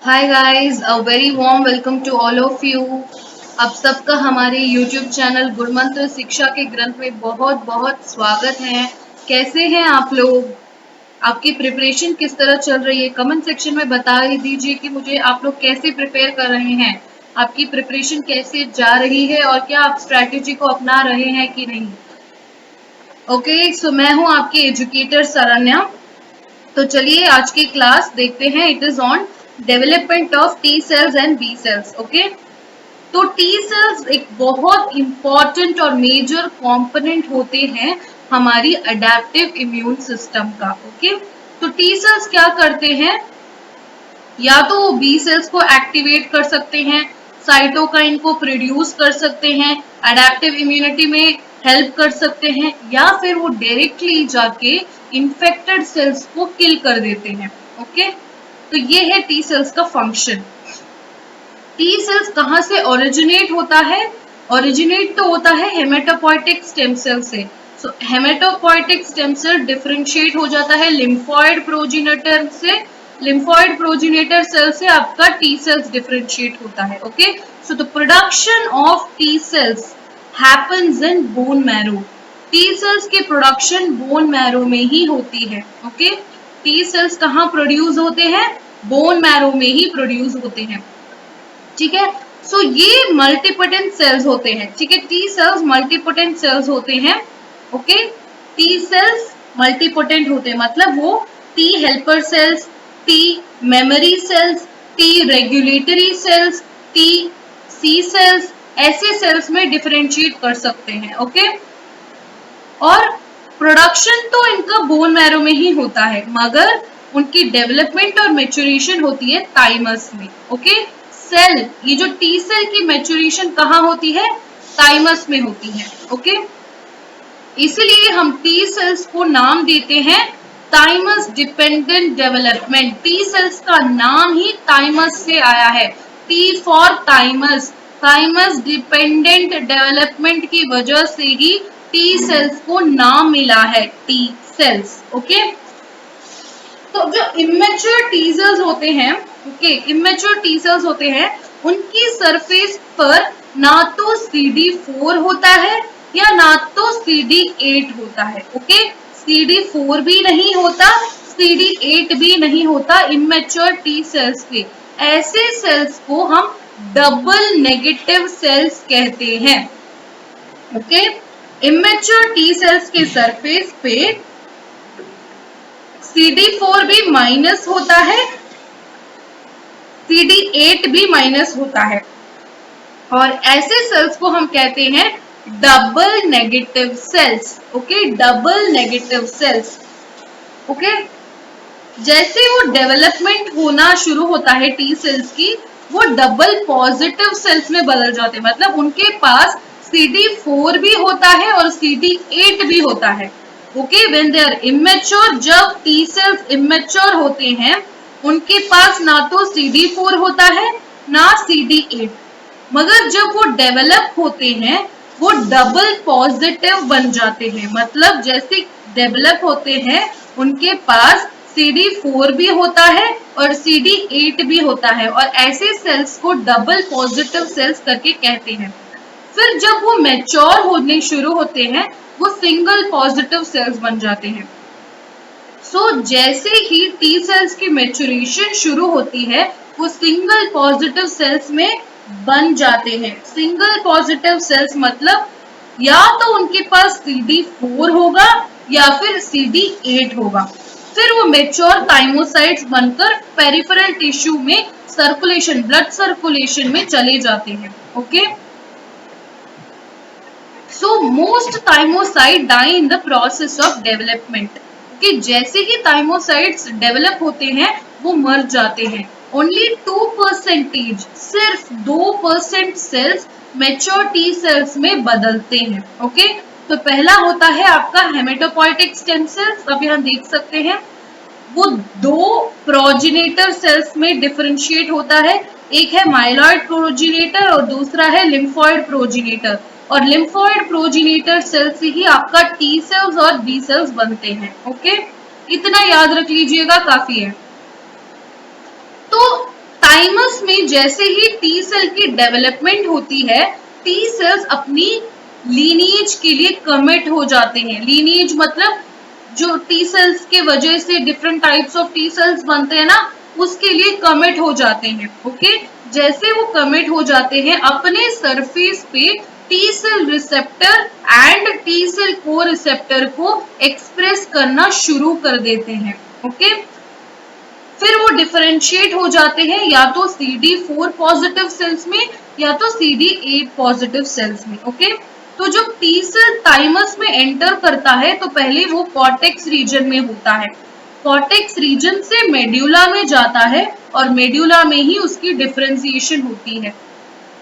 Hi guys, a very warm welcome to all of you. आप सबका हमारे YouTube channel गुणमंत्र शिक्षा के ग्रंथ में बहुत बहुत स्वागत है। कैसे हैं आप लोग? आपकी प्रिपरेशन किस तरह चल रही है? कमेंट सेक्शन में बता दीजिए कि मुझे आप लोग कैसे प्रिपेयर कर रहे हैं। आपकी प्रिपरेशन कैसे जा रही है और क्या आप स्ट्रैटेजी को अपना रहे हैं कि नहीं। ओके, सो मैं हूं आपकी एजुकेटर सरन्या। तो चलिए आज की क्लास देखते हैं। It is on development of T cells and B cells. Okay, तो टी सेल्स एक बहुत इंपॉर्टेंट और मेजर कंपोनेंट होते हैं हमारी अडेप्टिव इम्यून सिस्टम का। ओके, तो टी सेल्स क्या करते हैं? या तो वो बी सेल्स को एक्टिवेट कर सकते हैं, साइटोकाइन को प्रोड्यूस कर सकते हैं, अडेप्टिव इम्यूनिटी में हेल्प कर सकते हैं, या फिर वो डायरेक्टली जाके इन्फेक्टेड सेल्स को किल कर देते हैं। ओके, तो ये है टी सेल्स का फंक्शन। टी सेल्स कहाँ से ओरिजिनेट होता है? ओरिजिनेट तो होता है हेमेटोपोइटिक स्टेम सेल से। सो हेमेटोपोइटिक स्टेम सेल डिफरेंशिएट हो जाता है लिम्फॉइड प्रोजेनिटर से। लिम्फॉइड प्रोजेनिटर सेल से आपका टी सेल्स डिफरेंशिएट होता है। Okay, so the production of T sales happens in bone marrow. T cells की प्रोडक्शन बोन मैरो में ही होती है। ओके, टी सेल्स कहाँ प्रोड्यूस होते हैं? बोन मैरो में ही प्रोड्यूस होते हैं। ठीक है, सो ये मल्टीपोटेंट सेल्स होते हैं। ठीक है, टी सेल्स मल्टीपोटेंट सेल्स होते हैं। ओके, टी सेल्स मल्टीपोटेंट होते हैं मतलब वो T helper cells, T memory cells, T regulatory cells, T C cells, ऐसे सेल्स में डिफरेंशिएट कर सकते हैं। ओके, और प्रोडक्शन तो इनका बोन मैरो में ही होता है, मगर उनकी डेवलपमेंट और मेचुरेशन होती है थाइमस में। ओके, सेल, ये जो टी सेल की मेचुरेशन कहाँ होती है? थाइमस में होती है। ओके, इसलिए हम टी सेल्स को नाम देते हैं thymus dependent development. T cells का नाम ही थाइमस से आया है। T for thymus, thymus dependent development की वजह से ही टी सेल्स को नाम मिला है टी सेल्स। ओके, तो जो इमेच्योर टी सेल्स होते हैं, ओके, इमेच्योर टी सेल्स होते हैं, उनकी सरफेस पर ना तो CD4 होता है या ना तो CD8 होता है। ओके, CD4 भी नहीं होता, CD8 भी नहीं होता इमेच्योर टी सेल्स के। ऐसे सेल्स को हम डबल नेगेटिव सेल्स कहते हैं। ओके, इमेच्योर टी सेल्स के सरफेस पे CD4 भी माइनस होता है, CD8 भी माइनस होता है, और ऐसे सेल्स को हम कहते हैं double negative cells. Okay, double negative cells. Okay, जैसे वो डेवलपमेंट होना शुरू होता है टी सेल्स की, वो डबल पॉजिटिव सेल्स में बदल जाते हैं, मतलब उनके पास CD4 भी होता है और CD8 भी होता है। Okay, when they are immature, जब टी सेल्स इमेच्योर होते हैं, उनके पास ना तो CD4 होता है ना CD8, मगर जब वो डेवलप होते हैं वो डबल पॉजिटिव बन जाते हैं। मतलब जैसे डेवलप होते हैं उनके पास CD4 भी होता है और CD8 भी होता है, और ऐसे सेल्स को डबल पॉजिटिव सेल्स करके कहते हैं। फिर जब वो मैच्योर होने शुरू होते हैं वो सिंगल पॉजिटिव सेल्स बन जाते हैं। सो जैसे ही टी सेल्स की मैच्योरेशन शुरू होती है वो सिंगल पॉजिटिव सेल्स में बन जाते हैं। सिंगल पॉजिटिव सेल्स मतलब या तो उनके पास CD4 होगा या फिर CD8 होगा। फिर वो मैच्योर थाइमोसाइट्स बनकर पेरिफेरल टिश्यू में सर्कुलेशन, ब्लड सर्कुलेशन में चले जाते हैं। Okay, so most thymocyte die in the process of development. कि जैसे ही थाइमोसाइट्स डेवलप होते हैं वो मर जाते हैं। ओनली 2%, सिर्फ 2% सेल्स मैच्योर टी सेल्स में बदलते हैं। ओके, तो पहला होता है आपका हेमेटोपोइटिक स्टेम सेल्स। अब यहाँ देख सकते हैं वो दो प्रोजेनेटर सेल्स में डिफरेंशिएट होता है। एक है माइलॉइड प्रोजेनेटर और दूसरा है लिम्फॉइड प्रोजेनेटर, और लिम्फॉइड प्रोजेनेटर सेल से ही आपका टी सेल्स और बी सेल्स बनते हैं। ओके, इतना याद रख लीजिएगा, काफी है। तो टाइमस में जैसे ही टी सेल की डेवलपमेंट होती है, टी सेल्स अपनी लीनिएज के लिए कमिट हो जाते हैं। लीनिएज मतलब जो टी सेल्स के वजह से different types of T sales बनते हैं ना, उसके लिए कमिट हो जाते हैं। ओके, जैसे वो कमिट हो जाते हैं, अपने सरफेस पे T cell receptor and T cell coreceptor को एक्सप्रेस करना शुरू कर देते हैं। ओके, फिर वो डिफरेंशिएट हो जाते हैं या तो CD4 पॉजिटिव सेल्स में या तो CD8 पॉजिटिव सेल्स में। ओके, तो जब टी सेल थाइमस में एंटर करता है तो पहले वो कॉर्टेक्स रीजन में होता है, कॉर्टेक्स रीजन से मेड्यूला में जाता है और मेड्यूला में ही उसकी डिफरेंशिएशन होती है।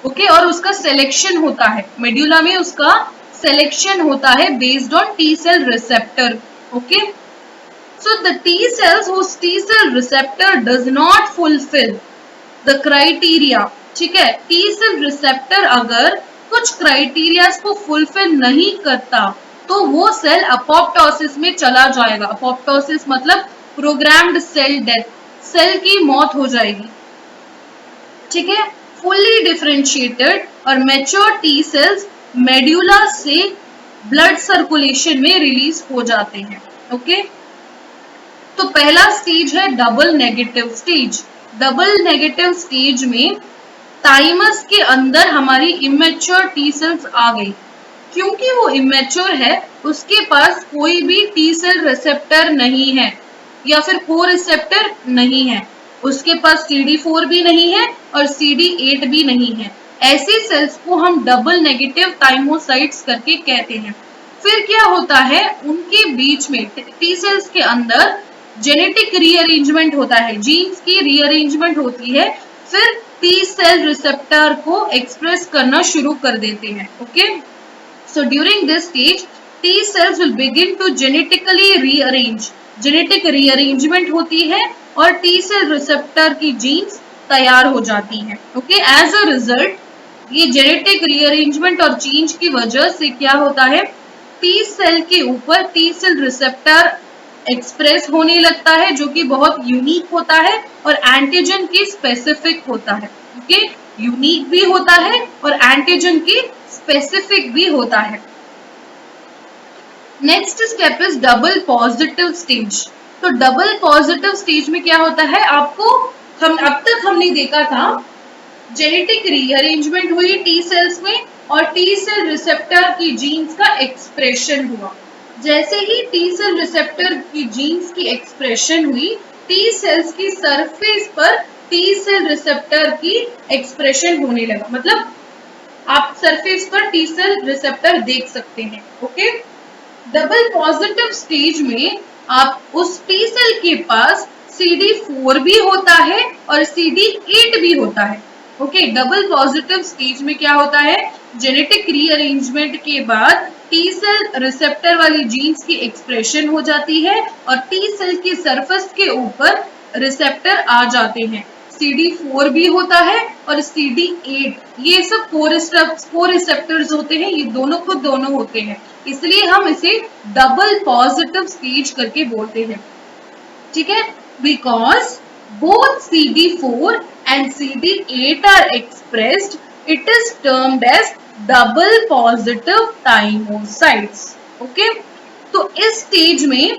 ओके, और उसका सिलेक्शन होता है, मेड्यूला में उसका सिलेक्शन होता है based on T cell receptor. Okay, so the T cells whose T cell receptor does not fulfill the criteria, ठीक है, T cell receptor अगर कुछ क्राइटेरियाज को फुलफिल नहीं करता तो वो सेल अपोप्टोसिस में चला जाएगा। अपोप्टोसिस मतलब प्रोग्राम्ड सेल डेथ, सेल की मौत हो जाएगी। ठीक है, फुल्ली डिफरेंशिएटेड और मैच्योर टी सेल्स मेड्यूला से ब्लड सर्कुलेशन में रिलीज हो जाते हैं। ओके, तो पहला स्टेज है double negative stage. Double negative stage में थाइमस के अंदर हमारी इमेच्योर टी सेल्स आ गई। क्योंकि वो इमेच्योर है, उसके पास कोई भी टी सेल रिसेप्टर नहीं है या फिर को रिसेप्टर नहीं है, उसके पास CD4 भी नहीं है और CD8 भी नहीं है। ऐसे सेल्स को हम डबल नेगेटिव थाइमोसाइट्स करके कहते हैं। फिर क्या होता है, उनके बीच में टी सेल्स के अंदर जेनेटिक रीअरेंजमेंट होता है, जीन्स की रीअरेंजमेंट होती है, फिर टी सेल रिसेप्टर को एक्सप्रेस करना शुरू कर देते हैं। Okay, so during this stage T cells will begin to genetically rearrange, genetic rearrangement होती है और टी सेल रिसेप्टर की जीन्स तैयार हो जाती हैं। ओके, एज अ रिजल्ट ये जेनेटिक रीअरेंजमेंट और चेंज की वजह से क्या होता है, टी सेल के ऊपर टी सेल रिसेप्टर एक्सप्रेस होने लगता है, जो कि बहुत यूनिक होता है और एंटीजन की स्पेसिफिक होता है। ओके, यूनिक भी होता है और एंटीजन की स्पेसिफिक भी होता है। Next step is double positive stage. तो डबल पॉजिटिव स्टेज में क्या होता है, आपको अब तक हमने देखा था जेनेटिक रीअरेंजमेंट हुई टी सेल्स में और टी सेल रिसेप्टर की जीन्स का एक्सप्रेशन हुआ। जैसे ही टी सेल रिसेप्टर की जीन्स की एक्सप्रेशन हुई, टी सेल्स की सरफेस पर टी सेल रिसेप्टर की एक्सप्रेशन होने लगा। मतलब आप सरफेस पर टी सेल रिसेप्टर देख सकते हैं। ओके, डबल पॉजिटिव स्टेज में आप उस टी सेल के पास CD4 भी होता है और CD8 भी होता है। ओके, डबल पॉजिटिव स्टेज में क्या होता है, जेनेटिक रीअरेंजमेंट के बाद टी सेल रिसेप्टर वाली जीन्स की एक्सप्रेशन हो जाती है और टी सेल की सरफेस के ऊपर रिसेप्टर आ जाते हैं। CD4 भी होता है और CD8, ये सब को रिसेप्टर्स होते हैं, ये दोनों को दोनों होते हैं, इसलिए हम इसे डबल पॉजिटिव स्टेज करके बोलते हैं। ठीक है, because both CD4 and CD8 are expressed, it is termed as double positive thymocytes. Okay, तो इस स्टेज में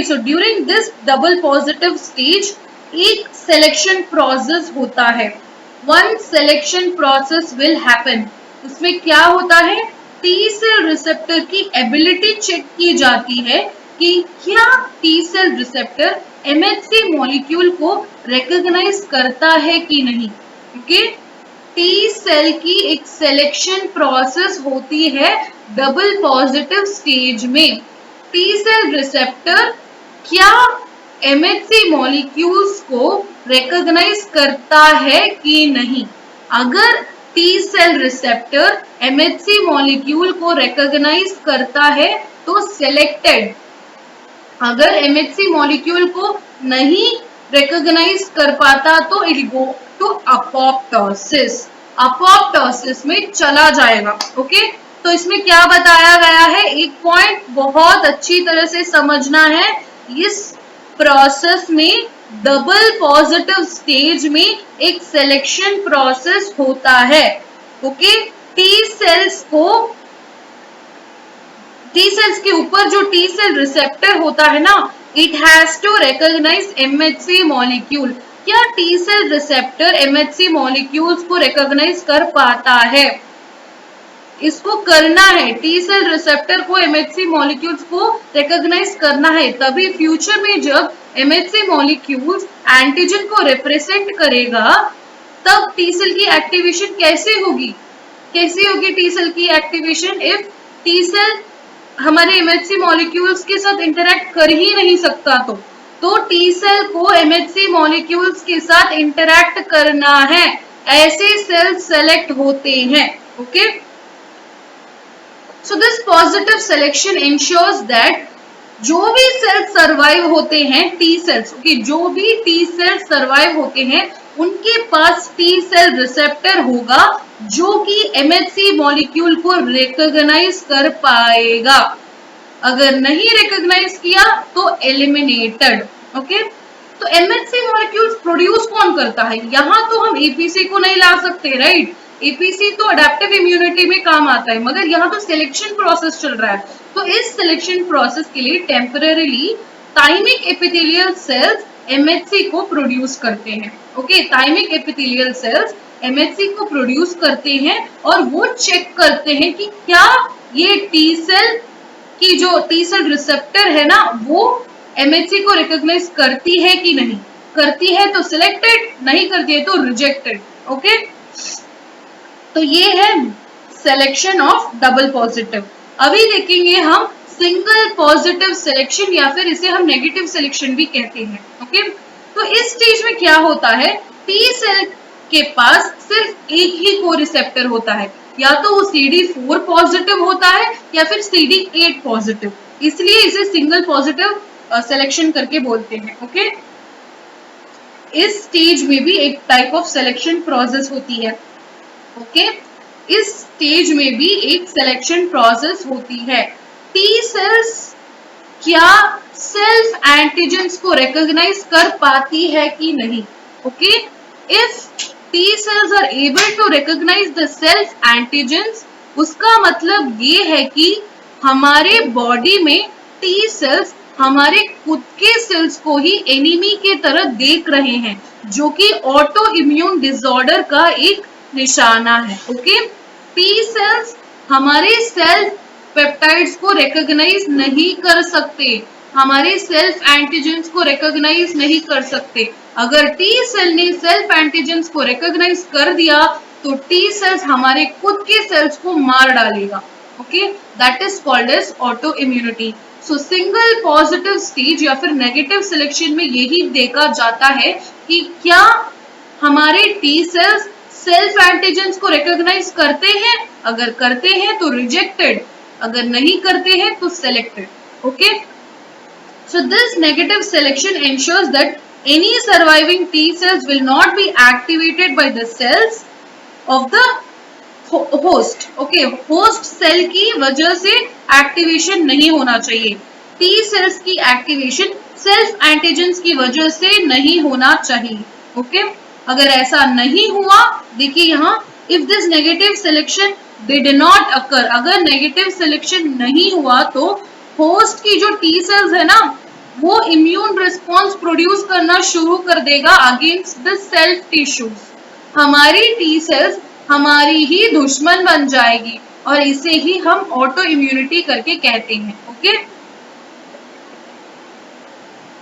so during this double positive stage एक सिलेक्शन प्रोसेस होता है। One selection process will happen. उसमें क्या होता है, टी सेल रिसेप्टर की एबिलिटी चेक की जाती है कि क्या T cell receptor MHC molecule को रिकॉग्नाइज करता है कि नहीं। ओके, टी सेल की एक सिलेक्शन प्रोसेस होती है डबल पॉजिटिव स्टेज में। टी सेल रिसेप्टर क्या MHC मॉलिक्यूल्स को रिकॉग्नाइज करता है कि नहीं। अगर T cell receptor MHC molecule को रिकॉग्नाइज करता है तो सिलेक्टेड, अगर MHC मॉलिक्यूल को नहीं रिकॉग्नाइज कर पाता तो it go to apoptosis, apoptosis में चला जाएगा। ओके, तो इसमें क्या बताया गया है, एक पॉइंट बहुत अच्छी तरह से समझना है, इस प्रोसेस में डबल पॉजिटिव स्टेज में एक सिलेक्शन प्रोसेस होता है। ओके, टी सेल्स के ऊपर जो टी सेल रिसेप्टर होता है ना, it has to recognise MHC molecule. क्या T cell receptor MHC molecules को रिकॉग्नाइज कर पाता है? इसको करना है, टी सेल रिसेप्टर को एमएचसी मॉलिक्यूल्स को रिकॉग्नाइज करना है, तभी फ्यूचर में जब एमएचसी मॉलिक्यूल्स एंटीजन को रिप्रेजेंट करेगा तब टी सेल की एक्टिवेशन कैसे होगी? टी सेल की एक्टिवेशन? इफ टी सेल हमारे एमएचसी मॉलिक्यूल्स के साथ इंटरेक्ट कर ही नहीं सकता तो टी सेल को एमएचसी मॉलिक्यूल्स के साथ इंटरेक्ट करना है, ऐसे सेल सेलेक्ट होते हैं। Okay, so this positive selection ensures that जो भी सेल सर्वाइव होते हैं, टी सेल्स, ओके, जो भी टी सेल सर्वाइव होते हैं उनके पास टी सेल रिसेप्टर होगा जो कि एमएचसी मॉलिक्यूल को रिकॉग्नाइज कर पाएगा। अगर नहीं रिकॉग्नाइज किया तो एलिमिनेटेड। ओके, तो एमएचसी मॉलिक्यूल्स प्रोड्यूस कौन करता है? यहां तो हम एपीसी को नहीं ला सकते, राइट? एपीसी तो अडेप्टिव इम्यूनिटी में काम आता है, मगर यहाँ तो सिलेक्शन प्रोसेस चल रहा है। तो इस सिलेक्शन प्रोसेस के लिए temporarily thymic epithelial cells MHC को प्रोड्यूस करते हैं। Okay, thymic epithelial cells MHC को प्रोड्यूस करते हैं और वो चेक करते हैं कि क्या ये टी सेल की जो टी सेल रिसेप्टर है ना, वो एमएचसी को रिकॉग्नाइज करती है कि नहीं। करती है तो सिलेक्टेड, नहीं करती है तो रिजेक्टेड। ओके, तो ये है सिलेक्शन ऑफ डबल पॉजिटिव। अभी देखेंगे हम सिंगल पॉजिटिव सिलेक्शन, या फिर इसे हम नेगेटिव सिलेक्शन भी कहते हैं। ओके, तो इस स्टेज में क्या होता है, टी सेल के पास सिर्फ एक ही को रिसेप्टर होता है, या तो वो CD4 पॉजिटिव होता है या फिर CD8 पॉजिटिव, इसलिए इसे सिंगल पॉजिटिव सिलेक्शन करके बोलते हैं। ओके, इस स्टेज में भी एक टाइप ऑफ सिलेक्शन प्रोसेस होती है। ओके, इस स्टेज में भी एक सिलेक्शन प्रोसेस होती है। टी सेल्स क्या सेल्फ एंटीजेंस को रिकॉग्नाइज कर पाती है कि नहीं? Okay, if T cells are able to recognise the self antigens, उसका मतलब ये है कि हमारे बॉडी में टी सेल्स हमारे खुद के सेल्स को ही एनिमी के तरह देख रहे हैं, जो कि ऑटो इम्यून डिसऑर्डर का एक निशाना है। ओके, टी सेल्स हमारे सेल्फ पेप्टाइड्स को रिकॉग्नाइज नहीं कर सकते, हमारे सेल्फ एंटीजेंस को रिकॉग्नाइज नहीं कर सकते। अगर टी सेल ने सेल्फ एंटीजेंस को रिकॉग्नाइज कर दिया तो टी सेल्स हमारे खुद के सेल्स को मार डालेगा। Okay, that is called as autoimmunity. So single positive stage या फिर नेगेटिव सिलेक्शन में यही देखा जाता है कि क्या हमारे टी सेल्स सेल्फ एंटीजेंस को रिकॉग्नाइज करते हैं, अगर करते हैं तो रिजेक्टेड, अगर नहीं करते हैं तो selected. Okay, so this negative selection ensures that any surviving T cells will not be activated by the cells of the host. Okay, host cell की वजह से एक्टिवेशन नहीं होना चाहिए। T सेल्स की एक्टिवेशन सेल्फ एंटीजेंस की वजह से नहीं होना चाहिए। ओके, अगर ऐसा नहीं हुआ, देखिए यहाँ, if this negative selection did not occur, अगर नेगेटिव सिलेक्शन नहीं हुआ तो होस्ट की जो टी सेल्स है ना, वो इम्यून रिस्पॉन्स प्रोड्यूस करना शुरू कर देगा अगेंस्ट द सेल्फ टिश्यूज। हमारी टी सेल्स हमारी ही दुश्मन बन जाएगी और इसे ही हम ऑटो इम्यूनिटी करके कहते हैं। ओके,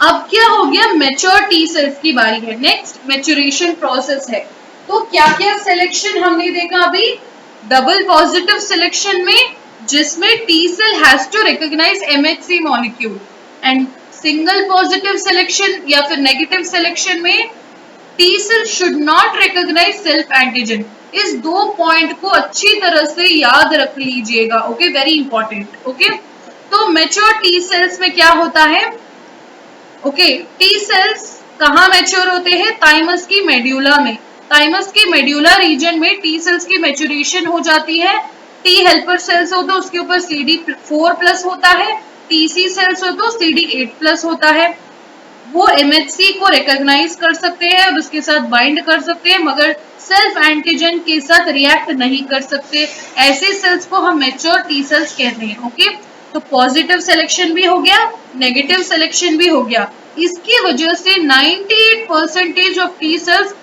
अब क्या हो गया, मैच्योर टी सेल्स की बारी है। नेक्स्ट मैच्योरेशन प्रोसेस है। तो क्या क्या सिलेक्शन हमने देखा अभी, डबल पॉजिटिव सिलेक्शन में जिसमें T cell has to recognise MHC molecule, and single positive selection या फिर नेगेटिव सिलेक्शन में T cell should not recognise self antigen. इस दो पॉइंट को अच्छी तरह से याद रख लीजिएगा। Okay, very important. ओके, तो मैच्योर टी सेल्स में क्या होता है, ओके, टी सेल्स कहाँ मैच्योर होते हैं, थाइमस की मेड्यूला में। थाइमस के मेड्यूला रीजन में टी सेल्स की मैच्योरेशन हो जाती है। टी हेल्पर सेल्स हो तो उसके ऊपर CD4+ होता है, TC सेल्स हो तो CD8+ होता है। वो MHC को रिकॉग्नाइज कर सकते हैं और उसके साथ बाइंड कर सकते हैं, मगर सेल्फ एंटीजन के साथ रिएक्ट नहीं कर सकते। ऐसे सेल्स को हम मैच्योर टी सेल्स कहते हैं। ओके, तो पॉजिटिव सिलेक्शन भी हो गया, नेगेटिव सिलेक्शन भी हो गया। इसकी वजह से 98% ऑफ टी सेल्स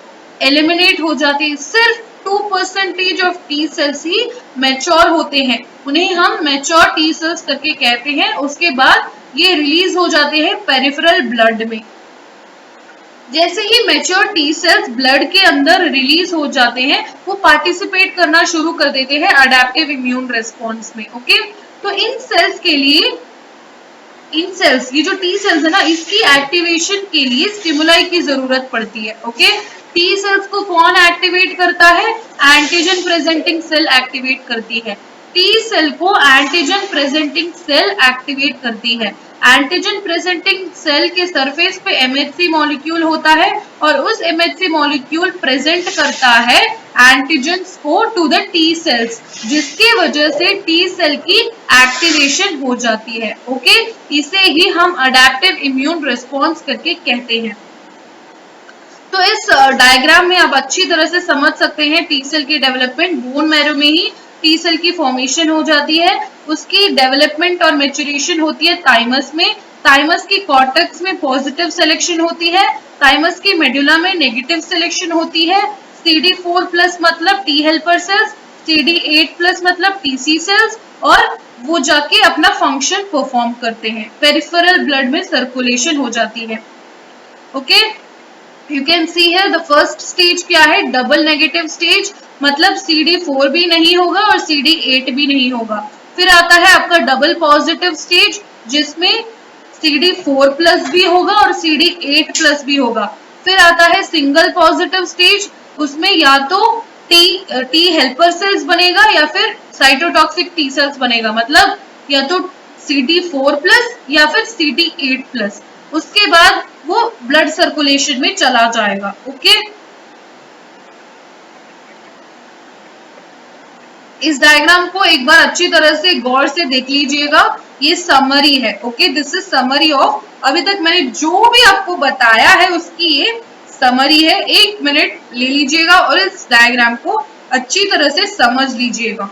एलिमिनेट हो जाते हैं। सिर्फ 2% of T sales he mature होते हैं, उन्हें हम मैच्योर टी सेल्स करके कहते हैं। उसके बाद ये रिलीज हो जाते हैं पेरिफेरल ब्लड में। जैसे ही मैच्योर टी सेल्स ब्लड के अंदर रिलीज हो जाते हैं, वो पार्टिसिपेट करना शुरू कर देते हैं अडेप्टिव इम्यून रिस्पॉन्स में। ओके, तो इन सेल्स के लिए, इन सेल्स, ये जो टी सेल्स है ना, इसकी एक्टिवेशन के लिए स्टिमुलाई की जरूरत पड़ती है। ओके, टी सेल्स को कौन एक्टिवेट करता है? एंटीजन प्रेजेंटिंग सेल एक्टिवेट करती है। टी सेल को एंटीजन प्रेजेंटिंग सेल एक्टिवेट करती है। एंटीजन प्रेजेंटिंग सेल के सरफेस पे MHC मॉलिक्यूल होता है और उस MHC मॉलिक्यूल प्रेजेंट करता है एंटीजन्स को टू द टी सेल्स, जिसकी वजह से टी सेल की एक्टिवेशन हो जाती है। ओके, इसे ही हम अडेप्टिव इम्यून रिस्पॉन्स करके कहते हैं। तो इस डायग्राम में आप अच्छी तरह से समझ सकते हैं टी सेल की डेवलपमेंट। बोन मैरो में ही टी सेल की फॉर्मेशन हो जाती है, उसकी डेवलपमेंट और मैच्योरेशन होती है थाइमस में। थाइमस की कॉर्टेक्स में पॉजिटिव सिलेक्शन होती है, थाइमस की मेडुला में नेगेटिव सिलेक्शन होती है। CD4+ मतलब टी हेल्पर सेल्स, CD8+ मतलब TC सेल्स, और वो जाके अपना फंक्शन परफॉर्म करते हैं। पेरिफेरल ब्लड में सर्कुलेशन हो जाती है। Okay, you can see here the first stage क्या है? डबल नेगेटिव स्टेज, मतलब CD4 भी नहीं होगा और CD8 भी नहीं होगा। फिर आता है आपका डबल पॉजिटिव स्टेज, जिसमें CD4+ भी होगा और CD8+ भी होगा। फिर आता है सिंगल पॉजिटिव स्टेज, उसमें या तो टी हेल्पर सेल्स बनेगा या फिर साइटोटॉक्सिक टी सेल्स बनेगा, मतलब या तो CD4+ या फिर CD8+। उसके बाद वो ब्लड सर्कुलेशन में चला जाएगा। ओके, इस डायग्राम को एक बार अच्छी तरह से गौर से देख लीजिएगा। ये समरी है। Okay, this is summary of, अभी तक मैंने जो भी आपको बताया है उसकी ये समरी है। 1 मिनट ले लीजिएगा और इस डायग्राम को अच्छी तरह से समझ लीजिएगा।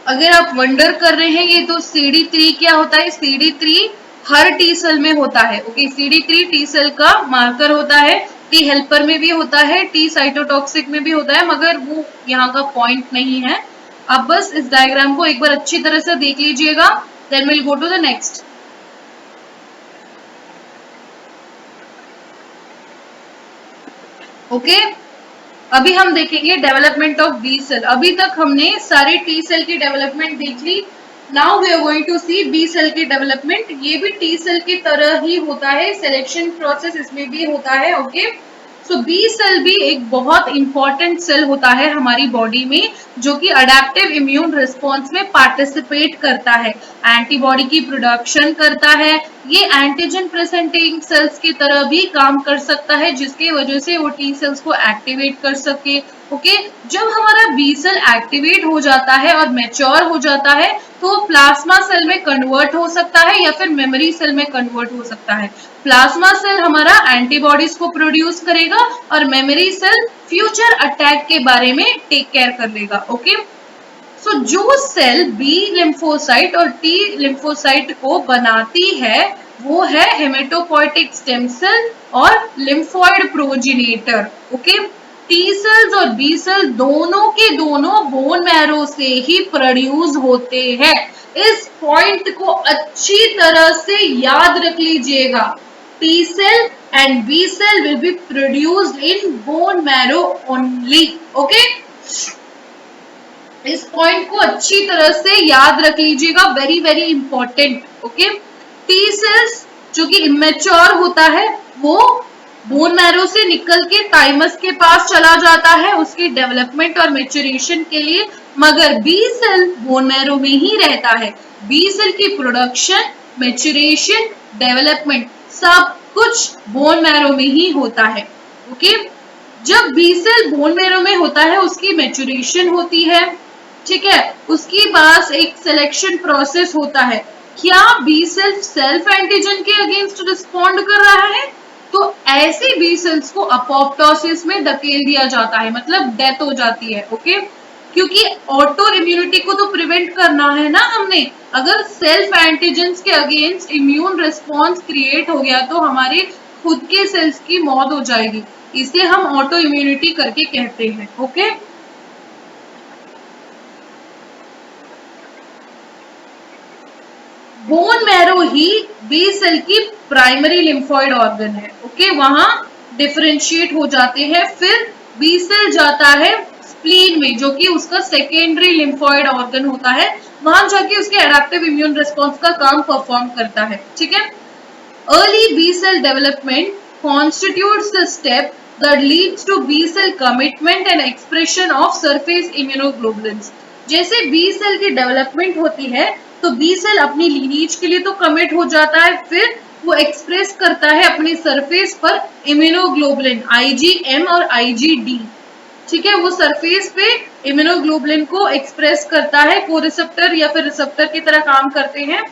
अगर आप वंडर कर रहे हैं ये तो CD3 क्या होता है? CD3 हर टी सेल में होता है। ओके, CD3 टी सेल का मार्कर होता है, टी हेल्पर में भी होता है, टी साइटोटॉक्सिक में भी होता है, मगर वो यहाँ का पॉइंट नहीं है। आप बस इस डायग्राम को एक बार अच्छी तरह से देख लीजिएगा, then will go to the next. Okay, अभी हम देखेंगे डेवलपमेंट ऑफ बी सेल। अभी तक हमने सारे टी सेल की डेवलपमेंट देख ली। Now we are going to see B cell की डेवलपमेंट। ये भी टी सेल की तरह ही होता है, सिलेक्शन प्रोसेस इसमें भी होता है। ओके, सो बी सेल भी एक बहुत इंपॉर्टेंट सेल होता है हमारी बॉडी में, जो कि अडेप्टिव इम्यून रिस्पॉन्स में पार्टिसिपेट करता है, एंटीबॉडी की प्रोडक्शन करता है। ये एंटीजन प्रेजेंटिंग सेल्स की तरह भी काम कर सकता है, जिसकी वजह से वो टी सेल्स को एक्टिवेट कर सके। ओके, जब हमारा बी सेल एक्टिवेट हो जाता है और मैच्योर हो जाता है, तो वो प्लाज्मा सेल में कन्वर्ट हो सकता है या फिर मेमोरी सेल में कन्वर्ट हो सकता है। प्लाज्मा सेल हमारा एंटीबॉडीज को प्रोड्यूस करेगा और मेमोरी सेल फ्यूचर अटैक के बारे में टेक केयर कर लेगा। ओके, सो जो सेल बी लिम्फोसाइट और टी लिम्फोसाइट को बनाती है वो है हेमेटोपोइटिक स्टेम सेल और lymphoid progenitor. Okay, T cells और बी सेल दोनों के दोनों बोन मैरो से ही प्रोड्यूस होते हैं। इस पॉइंट को अच्छी तरह से याद रख लीजिएगा। T cell and B cell will be produced in bone marrow only. Okay? इस पॉइंट को अच्छी तरह से याद रख लीजिएगा, very very important. Okay, T cells जो कि इमेच्योर होता है वो बोन मैरो से निकल के थाइमस के पास चला जाता है उसकी डेवलपमेंट और मेच्योरेशन के लिए, मगर बी सेल बोन मैरो में ही रहता है। बी सेल की प्रोडक्शन, मेच्योरेशन, डेवलपमेंट सब कुछ बोन मैरो में ही होता है। ओके, जब बी सेल बोन मैरो में होता है उसकी मेच्योरेशन होती है, ठीक है, उसके पास एक सिलेक्शन प्रोसेस होता है। क्या बी सेल सेल्फ एंटीजन के अगेंस्ट रिस्पॉन्ड कर रहा है? तो ऐसे बी सेल्स को अपोप्टोसिस में धकेल दिया जाता है, मतलब डेथ हो जाती है। ओके, क्योंकि ऑटो इम्यूनिटी को तो प्रिवेंट करना है ना हमने। अगर सेल्फ एंटीजेंस के अगेंस्ट इम्यून रिस्पॉन्स क्रिएट हो गया तो हमारे खुद के सेल्स की मौत हो जाएगी, इसे हम ऑटो इम्यूनिटी करके कहते हैं। ओके, बोन मैरो ही बी सेल की प्राइमरी लिम्फोइड ऑर्गन है। ओके, वहां डिफरेंशिएट हो जाते हैं, फिर बी सेल जाता है स्प्लीन में, जो कि उसका सेकेंडरी लिम्फोइड ऑर्गन होता है, वहां जाके उसके एडेप्टिव इम्यून रिस्पॉन्स का काम परफॉर्म करता है। ठीक है, early B cell development constitutes the step that leads to B cell commitment and expression of surface immunoglobulins। जैसे बी सेल की डेवलपमेंट होती है तो बी सेल अपनी लीनिएज के लिए तो कमिट हो जाता है, फिर वो एक्सप्रेस करता है अपनी सरफेस पर इम्यूनोग्लोबुलिन IgM और IgD। ठीक है, वो सरफेस पे इम्यूनोग्लोबुलिन को एक्सप्रेस करता है, कोरिसेप्टर या फिर रिसेप्टर की तरह काम करते हैं,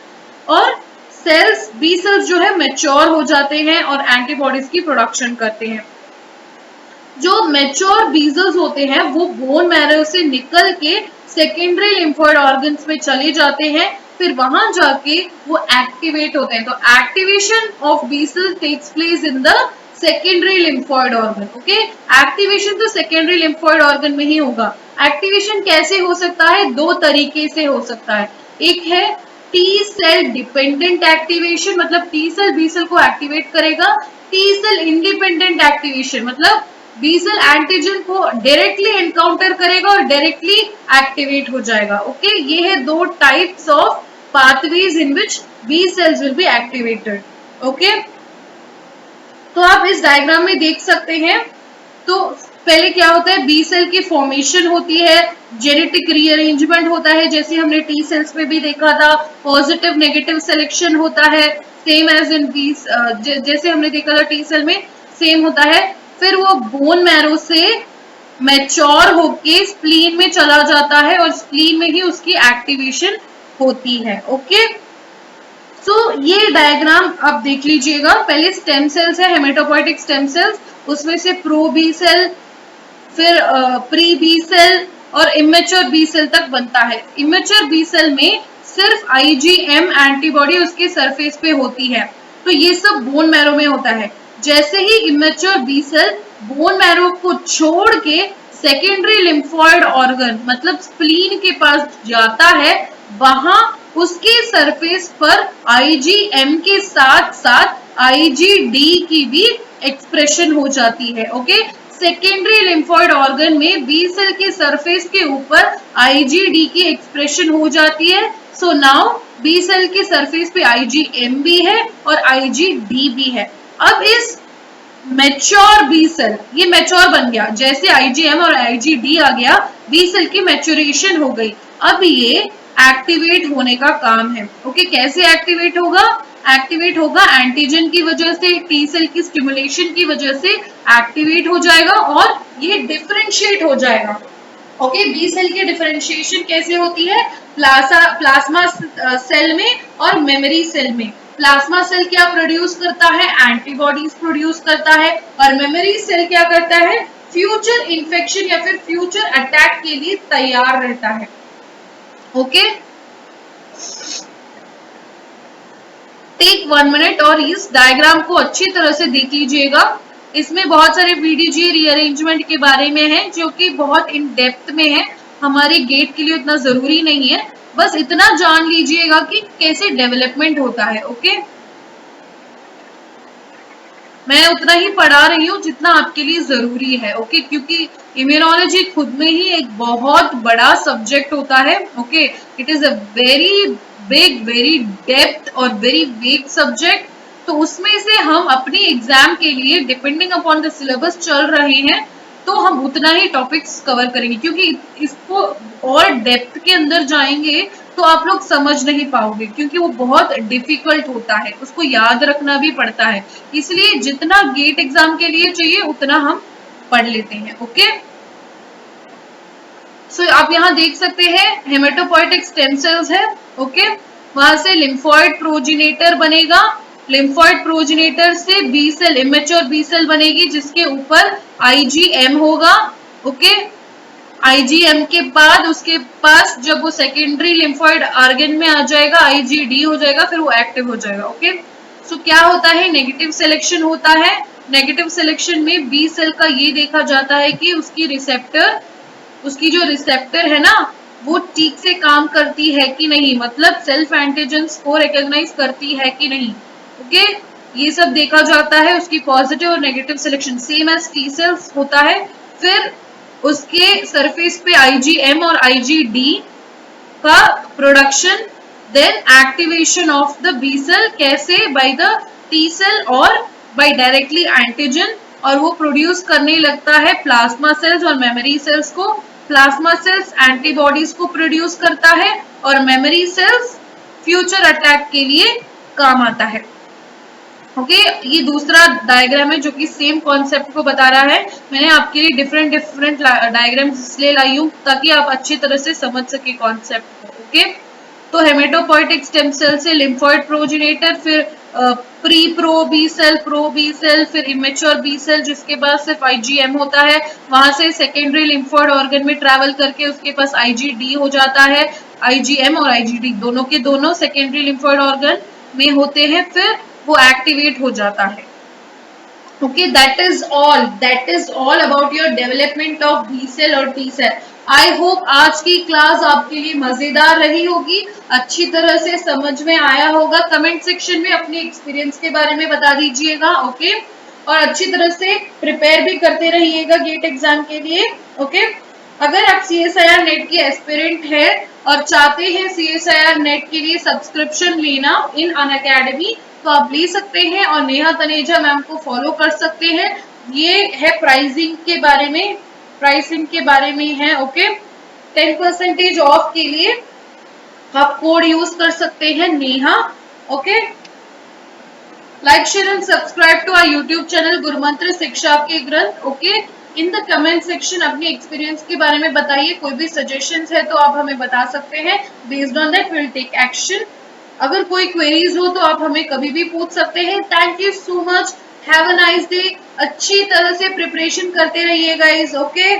और सेल्स बी सेल्स जो है मैच्योर हो जाते हैं और एंटीबॉडीज की प्रोडक्शन करते हैं। जो मैच्योर बी सेल्स होते हैं वो बोन मैरो से निकल के सेकेंडरी लिम्फोइड ऑर्गन्स में चले जाते हैं, फिर वहां जाके वो एक्टिवेट होते हैं। तो activation of B cell takes place in the secondary lymphoid organ. Okay, activation तो सेकेंडरी लिम्फोइड ऑर्गन में ही होगा। एक्टिवेशन कैसे हो सकता है? दो तरीके से हो सकता है। एक है टी सेल डिपेंडेंट एक्टिवेशन, मतलब टी सेल बी सेल को एक्टिवेट करेगा। टी सेल इंडिपेंडेंट एक्टिवेशन, मतलब बी सेल एंटीजन को डायरेक्टली एनकाउंटर करेगा और डायरेक्टली एक्टिवेट हो जाएगा। ओके, ये है दो types of pathways in which B cells will be activated. Okay, तो आप इस डायग्राम में देख सकते हैं। तो पहले क्या होता है, बी सेल की फॉर्मेशन होती है, जेनेटिक रीअरेंजमेंट होता है, जैसे हमने टी सेल्स में भी देखा था, पॉजिटिव नेगेटिव सिलेक्शन होता है, सेम एज इन बी, जैसे हमने देखा था टी सेल में सेम होता है। फिर वो बोन मैरो से मैच्योर होके स्प्लीन में चला जाता है और स्प्लीन में ही उसकी एक्टिवेशन होती है। ओके, तो ये डायग्राम आप देख लीजिएगा। पहले स्टेम सेल्स है, हेमेटोपोइटिक स्टेम सेल्स, उसमें से प्रो बी सेल, फिर प्री बी सेल और इमेच्योर बी सेल तक बनता है। इमेच्योर बी सेल में सिर्फ IgM एंटीबॉडी उसके सरफेस पे होती है, तो ये सब बोन मैरो में होता है। जैसे ही immature B cell bone marrow को छोड़ के सेकेंडरी लिम्फोइड ऑर्गन मतलब स्प्लीन के पास जाता है, वहां उसके सरफेस पर IgM के साथ साथ IgD की भी एक्सप्रेशन हो जाती है। ओके, सेकेंडरी लिम्फोइड ऑर्गन में बी सेल के सरफेस के ऊपर IgD की एक्सप्रेशन हो जाती है। सो नाउ बी सेल के सरफेस पे IgM भी है और IgD भी है। अब इस मैच्योर बी सेल, ये मैच्योर बन गया, जैसे IgM और IgD आ गया, बी सेल की मैच्योरेशन हो गई। अब ये एक्टिवेट होने का काम है। ओके, कैसे एक्टिवेट होगा? एक्टिवेट होगा एंटीजन की वजह से, टी सेल की स्टिमुलेशन की वजह से एक्टिवेट हो जाएगा और ये डिफरेंशिएट हो जाएगा। ओके, बी सेल की डिफरेंशिएशन कैसे होती है? प्लाज्मा सेल में और मेमोरी सेल में। प्लाज्मा सेल क्या प्रोड्यूस करता है? एंटीबॉडीज प्रोड्यूस करता है, और मेमोरी सेल क्या करता है? फ्यूचर इन्फेक्शन या फिर फ्यूचर अटैक के लिए तैयार रहता है। ओके, टेक 1 मिनट और इस डायग्राम को अच्छी तरह से देख लीजिएगा। इसमें बहुत सारे VDG रीअरेंजमेंट के बारे में है जो कि बहुत इन डेप्थ में है, हमारे गेट के लिए उतना जरूरी नहीं है, बस इतना जान लीजिएगा कि कैसे डेवलपमेंट होता है। ओके, मैं उतना ही पढ़ा रही हूँ जितना आपके लिए जरूरी है। ओके, क्योंकि इम्यूनोलॉजी खुद में ही एक बहुत बड़ा सब्जेक्ट होता है। Okay, it is a very big, very depth और वेरी वीक सब्जेक्ट। तो उसमें से हम अपनी एग्जाम के लिए डिपेंडिंग अपॉन द सिलेबस चल रहे हैं तो हम उतना ही टॉपिक्स कवर करेंगे, क्योंकि इसको और डेप्थ के अंदर जाएंगे तो आप लोग समझ नहीं पाओगे, क्योंकि वो बहुत डिफिकल्ट होता है, उसको याद रखना भी पड़ता है। इसलिए जितना गेट एग्जाम के लिए चाहिए उतना हम पढ़ लेते हैं। ओके, सो आप यहाँ देख सकते हैं हेमेटोपोइटिक स्टेम सेल्स है। ओके, वहां से लिम्फोइड प्रोजिनेटर बनेगा, लिम्फोइड प्रोजिनेटर से B cell, immature B cell बनेगी जिसके ऊपर आईजीएम होगा। ओके, आईजीएम के बाद उसके पास जब वो सेकेंडरी लिम्फोइड ऑर्गन में आ जाएगा आईजीडी हो जाएगा, फिर वो एक्टिव हो जाएगा। ओके, सो क्या होता है, नेगेटिव सिलेक्शन होता है। नेगेटिव सिलेक्शन में बी सेल का ये देखा जाता है कि उसकी जो रिसेप्टर है ना वो ठीक से काम करती है कि नहीं, मतलब सेल्फ एंटीजेंस को रिकॉग्नाइज करती है कि नहीं। ओके, ये सब देखा जाता है। उसकी पॉजिटिव और negative selection same as T cells होता है। फिर उसके सरफेस पे आईजीएम और आईजीडी का production, then activation of the B cell, कैसे, बाय द टी सेल और बाय डायरेक्टली एंटीजन, और वो प्रोड्यूस करने लगता है प्लाज्मा सेल्स और मेमोरी सेल्स को। प्लाज्मा सेल्स एंटीबॉडीज को प्रोड्यूस करता है और मेमोरी सेल्स फ्यूचर अटैक के लिए काम आता है। ओके, ये दूसरा डायग्राम है जो कि सेम कॉन्सेप्ट को बता रहा है। मैंने आपके लिए डिफरेंट डायग्राम्स इसलिए लाई हूँ ताकि आप अच्छी तरह से समझ सके कॉन्सेप्ट को। ओके, तो हेमेटोपोइटिक स्टेम सेल से लिम्फोइड प्रोजिनेटर, फिर प्री प्रो बी सेल, फिर इमेच्योर बी सेल जिसके पास सिर्फ आईजीएम होता है, वहां से सेकेंडरी लिम्फोइड ऑर्गन में ट्रैवल करके उसके पास आईजीडी हो जाता है। आईजीएम और आईजीडी दोनों के दोनों सेकेंडरी लिम्फोइड ऑर्गन में होते हैं, फिर वो एक्टिवेट हो जाता है। Okay, that is all about your development of B cell और टी सेल। आई होप आज की क्लास आपके लिए मजेदार रही होगी, अच्छी तरह से समझ में आया होगा। कमेंट सेक्शन में अपने एक्सपीरियंस के बारे में बता दीजिएगा। ओके, और अच्छी तरह से प्रिपेयर भी करते रहिएगा गेट एग्जाम के लिए। ओके, अगर आप CSIR नेट के एस्पिरेंट है और चाहते हैं CSIR नेट के लिए सब्सक्रिप्शन लेना इन अनअकैडमी, तो आप ले सकते हैं और नेहा तनेजा मैम को फॉलो कर सकते हैं। ये है प्राइसिंग के बारे में है। ओके, 10% ऑफ के लिए आप कोड यूज कर सकते हैं Neha. Okay, like share and subscribe to our YouTube channel Gurumantra शिक्षा के ग्रंथ। ओके, इन द कमेंट सेक्शन अपने एक्सपीरियंस के बारे में बताइए, कोई भी सजेशंस है तो आप हमें बता सकते हैं। Based on that will take action. अगर कोई क्वेरीज हो तो आप हमें कभी भी पूछ सकते हैं। Thank you so much, have a nice day. अच्छी तरह से प्रिपरेशन करते रहिए गाइस। ओके।